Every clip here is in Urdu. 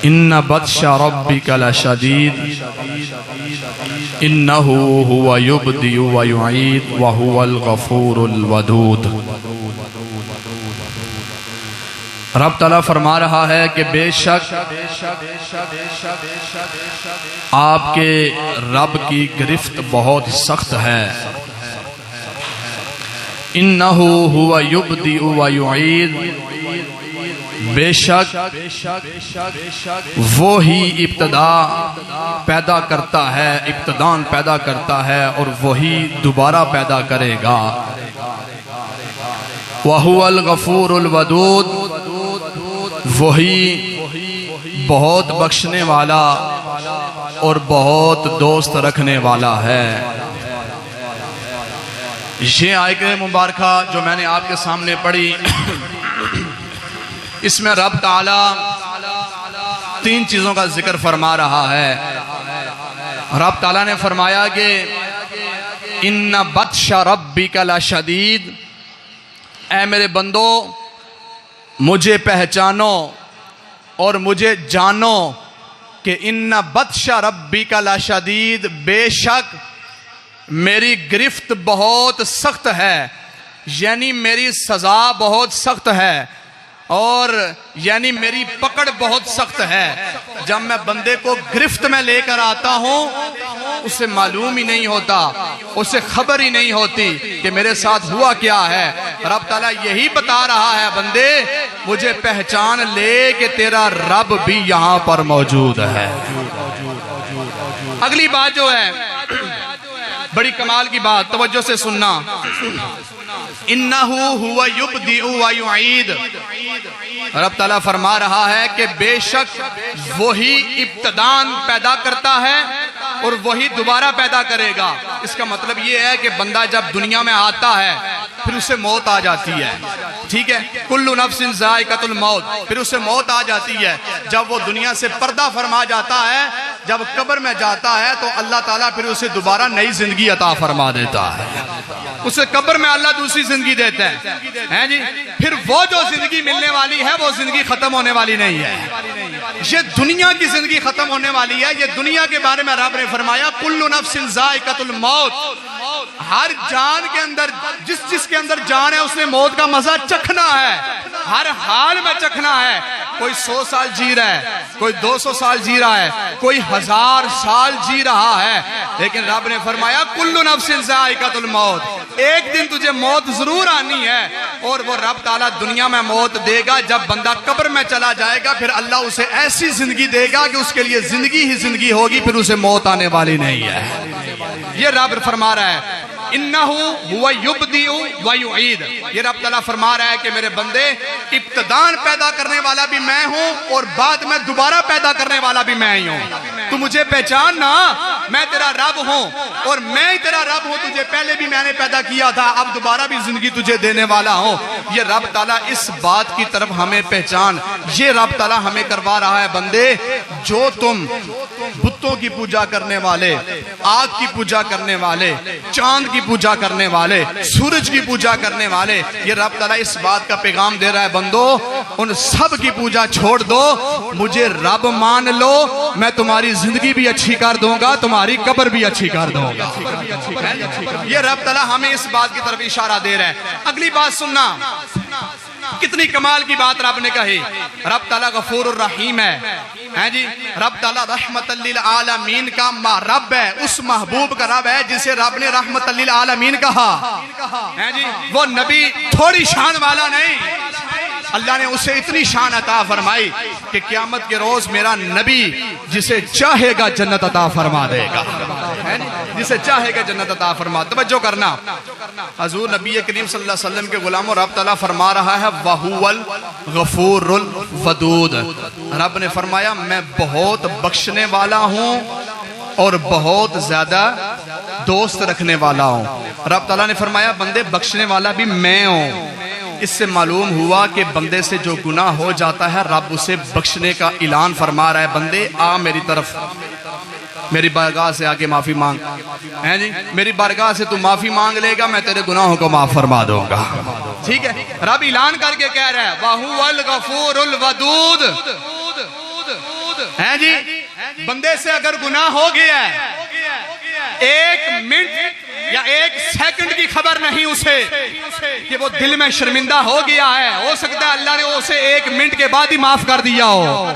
ان بطش ربک لشدید انہ هو یبدئ ویعید وہو الغفور الودود۔ رب تعالیٰ فرما رہا ہے کہ بے شک آپ کے رب کی گرفت بہت سخت ہے۔ انہ هو یبدئ ویعید، بے شک وہی ابتدا پیدا کرتا ہے، ابتدان پیدا کرتا ہے اور وہی دوبارہ پیدا کرے گا۔ وَهُوَ الْغَفُورُ الْوَدُودُ، وہی بہت بخشنے والا اور بہت دوست رکھنے والا ہے۔ یہ آیت مبارکہ جو میں نے آپ کے سامنے پڑھی، اس میں رب تعالیٰ تین چیزوں کا ذکر فرما رہا ہے۔ رب تعالیٰ نے فرمایا کہ ان بطش ربک لشدید، اے میرے بندو مجھے پہچانو اور مجھے جانو کہ ان بطش ربک لشدید، بے شک میری گرفت بہت سخت ہے، یعنی میری سزا بہت سخت ہے، اور یعنی میری پکڑ بہت سخت ہے۔ جب میں بندے کو گرفت میں لے کر آتا ہوں، اسے معلوم ہی نہیں ہوتا، اسے خبر ہی نہیں ہوتی کہ میرے ساتھ ہوا کیا ہے۔ رب تعالیٰ یہی بتا رہا ہے، بندے مجھے پہچان لے کہ تیرا رب بھی یہاں پر موجود ہے۔ اگلی بات جو ہے بڑی کمال کی بات، توجہ سے سننا۔ انہو ہوا یبدئ ویعید، رب تعالیٰ فرما رہا ہے کہ بے شک وہی ابتدان پیدا کرتا ہے اور وہی دوبارہ پیدا کرے گا۔ اس کا مطلب یہ ہے کہ بندہ جب دنیا میں آتا ہے پھر اسے موت آ جاتی ہے، ٹھیک ہے، کل نفس ذائقۃ الموت، پھر اسے موت آ جاتی ہے۔ جب وہ دنیا سے پردہ فرما جاتا ہے، جب قبر میں جاتا ہے تو اللہ تعالیٰ پھر اسے دوبارہ نئی زندگی عطا فرما دیتا ہے۔ اسے قبر میں اللہ دوسری زندگی دیتا ہے جی۔ پھر وہ جو زندگی ملنے والی ہے وہ زندگی ختم ہونے والی نہیں ہے، یہ دنیا کی زندگی ختم ہونے والی ہے۔ یہ دنیا کے بارے میں رب نے فرمایا کل نفس ذائقۃ الموت، ہر جان کے اندر جس کے اندر جان ہے اس نے موت کا مزہ چکھنا ہے، ہر حال میں چکھنا ہے۔ کوئی 100 سال جی رہا ہے، کوئی 200 سال جی رہا ہے، کوئی 1000 سال جی رہا ہے، لیکن رب نے فرمایا کل نفس ذائقۃ الموت، ایک دن تجھے موت ضرور آنی ہے۔ اور وہ رب تعالیٰ دنیا میں موت دے گا، جب بندہ قبر میں چلا جائے گا پھر اللہ اسے ایسی زندگی دے گا کہ اس کے لیے زندگی ہی زندگی ہوگی، پھر اسے موت آنے والی نہیں ہے۔ یہ رب فرما رہا ہے انہو ہوا یبدئ ویعید، یہ رب تعالیٰ فرما رہا ہے کہ میرے بندے ابتدان پیدا کرنے والا بھی میں ہوں اور بعد میں دوبارہ پیدا کرنے والا بھی میں ہی ہوں۔ تو مجھے پہچان نا، میں تیرا رب ہوں اور میں ہی تیرا رب ہوں، تجھے پہلے بھی میں نے پیدا کیا تھا، اب دوبارہ بھی زندگی تجھے دینے والا ہوں۔ یہ رب تعالیٰ اس بات کی طرف ہمیں پہچان، یہ رب تعالیٰ ہمیں کروا رہا ہے، بندے جو تم بتوں کی پوجا کرنے والے، آگ کی پوجا کرنے والے، چاند کی پوجا کرنے والے، سورج کی پوجا کرنے والے، یہ رب تعالیٰ اس بات کا پیغام دے رہا ہے، بندو ان سب کی پوجا چھوڑ دو، مجھے رب مان لو، میں تمہاری زندگی بھی اچھی کر دوں گا، تمہاری قبر بھی اچھی کر دوں گا۔ یہ رب تعالیٰ ہمیں اس بات کی طرف اشارہ دے رہا ہے۔ اگلی بات سننا، کتنی کمال کی بات رب نے کہی۔ رب تعالیٰ غفور الرحیم ہے جی، رب تعالیٰ رحمت للعالمین کا رب ہے، اس محبوب کا رب ہے جسے رب نے رحمت للعالمین کہا ہے جی۔ وہ نبی تھوڑی شان والا نہیں، اللہ نے اسے اتنی شان عطا فرمائی کہ قیامت کے روز میرا نبی جسے چاہے گا جنت عطا فرما دے گا، جسے چاہے گا جنت عطا فرما۔ توجہ کرنا، حضور نبی کریم صلی اللہ علیہ وسلم کے غلاموں، رب تعالیٰ فرما رہا ہے وَهُوَ الْغَفُورُ الْوَدُودُ، رب نے فرمایا میں بہت بخشنے والا ہوں اور بہت زیادہ دوست رکھنے والا ہوں۔ رب تعالیٰ نے فرمایا بندے بخشنے والا بھی میں ہوں۔ اس سے معلوم ہوا کہ بندے سے جو گناہ ہو جاتا ہے رب اسے بخشنے کا اعلان فرما رہا ہے، بندے آ میری طرف، میری بارگاہ سے آگے معافی مانگ ہیں جی، میری بارگاہ سے تو معافی مانگ لے گا، میں تیرے گناہوں کو معاف فرما دوں گا، ٹھیک ہے۔ رب اعلان کر کے کہہ رہا ہے وَهُوَ الْغَفُورُ الْوَدُودُ، ہیں جی بندے سے اگر گناہ ہو گیا ہے 1 منٹ یا 1 سیکنڈ کی خبر نہیں اسے کہ وہ دل میں شرمندہ ہو گیا ہے، ہو سکتا ہے اللہ نے اسے 1 منٹ کے بعد ہی معاف کر دیا ہو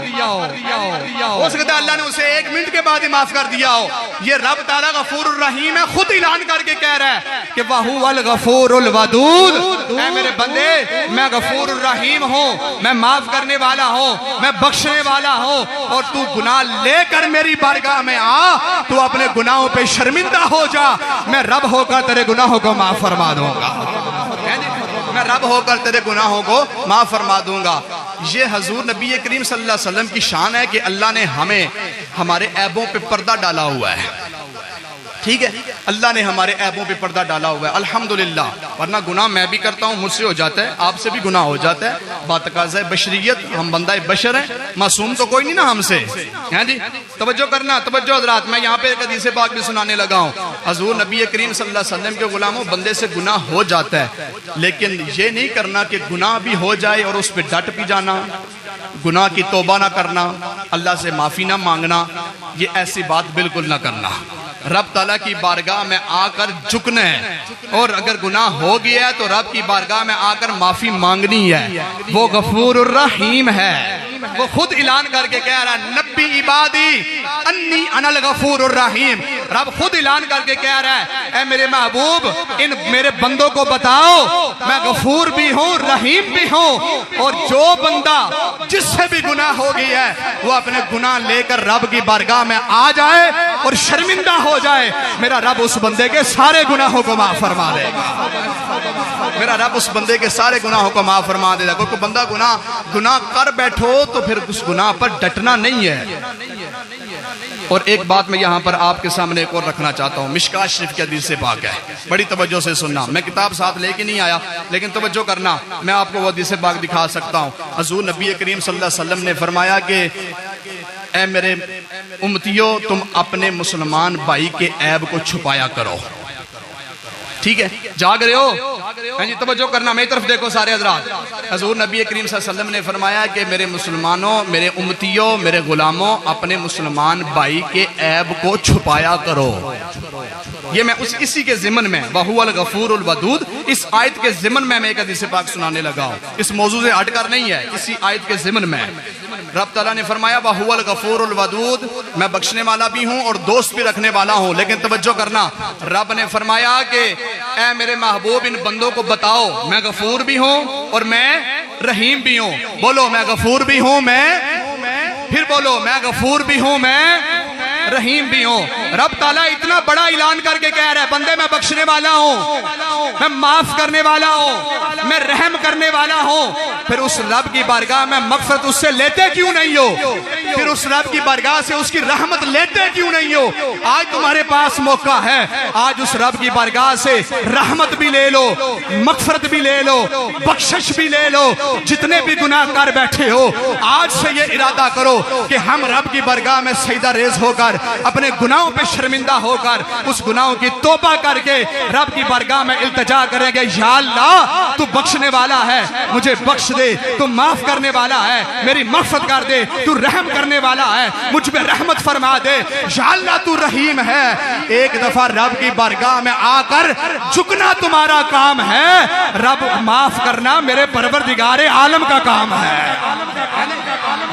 سکتا ہے اللہ نے اسے 1 منٹ کے بعد ہی معاف کر دیا ہو۔ یہ رب تعالیٰ غفور الرحیم ہے، خود اعلان کر کے کہہ رہا ہے کہ وَهُوَ الْغَفُورُ الْوَدُودُ، اے میرے بندے میں غفور الرحیم ہوں، میں معاف کرنے والا ہوں، میں بخشنے والا ہوں، اور تو گناہ لے کر میری بارگاہ میں آ، تو اپنے گناہوں پہ شرمندہ ہو جا، میں رب ہو کر تیرے گناہوں کو معاف فرما دوں گا، میں رب ہو کر تیرے گناہوں کو معاف فرما دوں گا۔ یہ حضور نبی کریم صلی اللہ علیہ وسلم کی شان ہے کہ اللہ نے ہمیں ہمارے عیبوں پہ پردہ ڈالا ہوا ہے، ٹھیک ہے، اللہ نے ہمارے عیبوں پہ پردہ ڈالا ہوا ہے الحمدللہ، ورنہ گناہ میں بھی کرتا ہوں، مجھ سے ہو جاتا ہے، آپ سے بھی گناہ ہو جاتا ہے، باتقاضۂ بشریت، ہم بندہ بشر ہیں، معصوم تو کوئی نہیں نا ہم سے، ہیں جی توجہ کرنا، توجہ حضرات، میں یہاں پہ ایک حدیث پاک بھی سنانے لگا ہوں۔ حضور نبی کریم صلی اللہ علیہ وسلم کے غلاموں، بندے سے گناہ ہو جاتا ہے، لیکن یہ نہیں کرنا کہ گناہ بھی ہو جائے اور اس پہ ڈٹ بھی جانا، گناہ کی توبہ نہ کرنا، اللہ سے معافی نہ مانگنا، یہ ایسی بات بالکل نہ کرنا۔ رب تعالیٰ کی بارگاہ میں آ کر جھکنا ہے، اور اگر گناہ ہو گیا ہے تو رب کی بارگاہ میں آ کر معافی مانگنی ہے، وہ غفور الرحیم ہے، وہ خود اعلان کر کے کہہ رہا ہے نبی عبادی انی انا الغفور الرحیم، رب خود اعلان کر کے کہہ رہا ہے اے میرے محبوب ان میرے بندوں کو بتاؤ میں غفور بھی ہوں رحیم بھی ہوں، اور جو بندہ جس سے بھی گناہ ہو گیا ہے وہ اپنے گناہ لے کر رب کی بارگاہ میں آ جائے اور شرمندہ ہو جائے، میرا رب اس بندے کے سارے گناہوں کو معاف فرما دے گا، میرا رب اس بندے کے سارے گناہوں کو معاف فرما دے گا۔ کوئی بندہ گناہ کر بیٹھو تو پھر اس گناہ پر ڈٹنا نہیں ہے۔ اور ایک بات میں یہاں پر آپ کے سامنے ایک اور رکھنا چاہتا ہوں، مشکات شریف کی حدیث سے پاک ہے، بڑی توجہ سے سننا، میں کتاب ساتھ لے کے نہیں آیا لیکن توجہ کرنا، میں آپ کو وہ حدیث پاک دکھا سکتا ہوں۔ حضور نبی کریم صلی اللہ علیہ وسلم نے فرمایا کہ اے میرے امتیوں تم اپنے مسلمان بھائی کے عیب کو چھپایا کرو، ٹھیک ہے، جاگ رہے ہو؟ جی توجہ کرنا، میری طرف دیکھو سارے حضرات، حضور نبی کریم صلی اللہ علیہ وسلم نے فرمایا کہ میرے مسلمانوں، میرے امتیوں، میرے غلاموں اپنے مسلمان بھائی کے عیب کو چھپایا کرو۔ یہ میں اسی کے ضمن میں وَهُوَ الْغَفُورُ الْوَدُودُ، اس آیت کے ضمن میں ایک حدیث پاک سنانے لگا ہوں، اس موضوع سے ہٹ کر نہیں ہے، اسی آیت کے ضمن میں رب تعالیٰ نے فرمایا وَهُوَ الْغَفُورُ الْوَدُودُ، میں بخشنے والا بھی ہوں اور دوست بھی رکھنے والا ہوں، لیکن توجہ کرنا، رب نے فرمایا کہ اے میرے محبوب ان بندوں کو بتاؤ میں غفور بھی ہوں اور میں رحیم بھی ہوں، بولو میں غفور بھی ہوں، پھر بولو میں غفور بھی ہوں، میں رحیم بھی ہوں۔ رب تعالیٰ اتنا بڑا اعلان کر کے کہہ رہا ہے بندے میں بخشنے والا ہوں، میں معاف کرنے والا ہوں، میں رحم کرنے والا ہوں، پھر اس رب کی بارگاہ میں مغفرت اس سے لیتے کیوں نہیں ہو؟ پھر اس رب کی بارگاہ سے اس کی رحمت لیتے کیوں نہیں ہو؟ آج تمہارے پاس موقع ہے، آج اس رب کی بارگاہ سے رحمت بھی لے لو، مغفرت بھی لے لو، بخشش بھی لے لو، جتنے بھی گناہ کر بیٹھے ہو آج سے یہ ارادہ کرو کہ ہم رب کی بارگاہ میں سجدہ ریز ہو کر اپنے گناہوں پہ شرمندہ ہو کر اس گناہوں کی توبہ کر کے رب کی بارگاہ میں التجا کریں گے، یا اللہ تو بخشنے والا ہے مجھے بخش دے، تو معاف کرنے والا ہے میری مغفرت کر دے، تو رحم کرنے والا ہے مجھ پہ رحمت فرما دے، یا اللہ تو رحیم ہے۔ ایک دفعہ رب کی بارگاہ میں آ کر جھکنا تمہارا کام ہے، رب معاف کرنا میرے پروردگار عالم کا کام ہے۔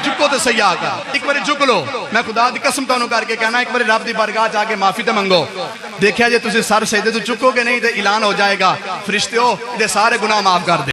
جھکو تو صحیح آگا، ایک بار جھک لو، میں خدا دی قسم تانوں کر کے کہنا ایک بار رب دی بارگاہ جا کے معافی تے منگو، دیکھیا جے تسی سر سجدے تو چکو گے نہیں تے اعلان ہو جائے گا فرشتیو دے سارے گناہ معاف کر دے۔